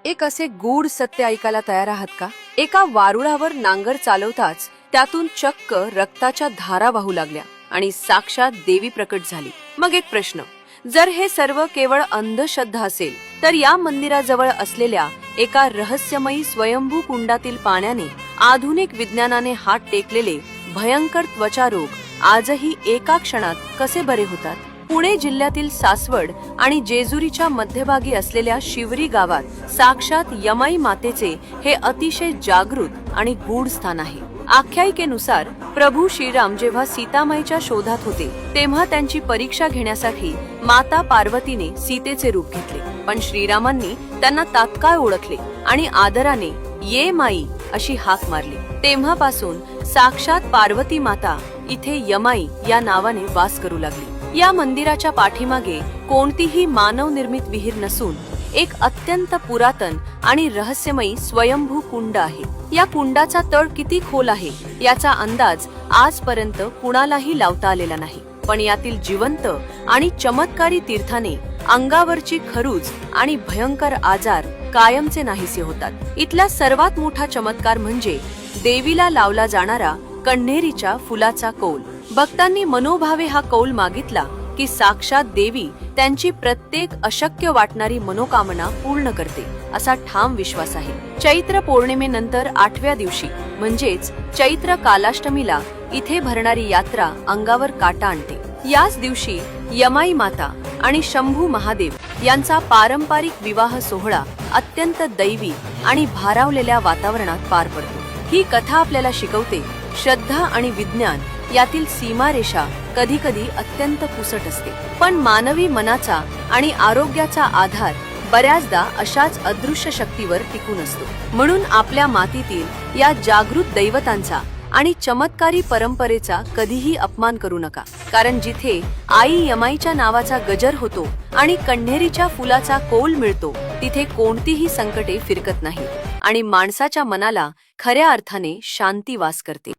एक असे गूढ सत्य ऐकायला तयार आहात का? एका वारुळावर नांगर चालवताच त्यातून चक्क रक्ताच्या धारा वाहू लागल्या आणि साक्षात देवी प्रकट झाली. मग एक प्रश्न, जर हे सर्व केवळ अंधश्रद्धा असेल तर या मंदिराजवळ असलेल्या एका रहस्यमयी स्वयंभू कुंडातील पाण्याने आधुनिक विज्ञानाने हात टेकलेले भयंकर त्वचारोग आजही एका क्षणात कसे बरे होतात? पुणे जिल्ह्यातील सासवड आणि जेजुरीच्या मध्यभागी असलेल्या शिवरी गावात साक्षात यमाई मातेचे हे अतिशय जागृत आणि गूढ स्थान आहे. आख्यायिकेनुसार प्रभू श्रीराम जेव्हा सीतामाईच्या शोधात होते तेव्हा त्यांची परीक्षा घेण्यासाठी माता पार्वतीने सीतेचे रूप घेतले. पण श्रीरामांनी त्यांना तात्काळ ओळखले आणि आदराने ये माई अशी हाक मारली. तेव्हापासून साक्षात पार्वती माता इथे यमाई या नावाने वास करू लागली. या मंदिराच्या पाठीमागे कोणतीही मानवनिर्मित विहीर नसून एक अत्यंत पुरातन आणि रहस्यमयी स्वयंभू कुंड आहे. या कुंडाचा तळ किती खोल आहे याचा अंदाज आजपर्यंत कुणालाही लावता आलेला नाही. पण यातील जिवंत आणि चमत्कारी तीर्थाने अंगावरची खरूज आणि भयंकर आजार कायमचे नाहीसे होतात. इथला सर्वात मोठा चमत्कार म्हणजे देवीला लावला जाणारा कण्हेरीच्या फुलाचा कौल. भक्तांनी मनोभावे हा कौल मागितला की साक्षात देवी त्यांची प्रत्येक अशक्य वाटणारी मनोकामना पूर्ण करते असा ठाम विश्वास आहे. चैत्र पौर्णिमेनंतर 8व्या दिवशी म्हणजेच चैत्र कालाष्टमीला इथे भरणारी यात्रा अंगावर काटा आणते. याच दिवशी यमाई माता आणि शंभू महादेव यांचा पारंपरिक विवाह सोहळा अत्यंत दैवी आणि भारावलेल्या वातावरणात पार पडतो. ही कथा आपल्याला शिकवते श्रद्धा आणि विज्ञान यातील सीमारेषा कधी कधी अत्यंत पुसट असते. पण मानवी मनाचा आणि आरोग्याचा आधार बऱ्याचदा अशाच अदृश्य शक्तीवर टिकून असतो. म्हणून आपल्या मातीतील या जागृत दैवतांचा आणि चमत्कारी परंपरेचा कधीही अपमान करू नका. कारण जिथे आई यमाईच्या नावाचा गजर होतो आणि कण्हेरीच्या फुलाचा कौल मिळतो तिथे कोणतीही संकटे फिरकत नाही आणि माणसाच्या मनाला खऱ्या अर्थाने शांती वास करते.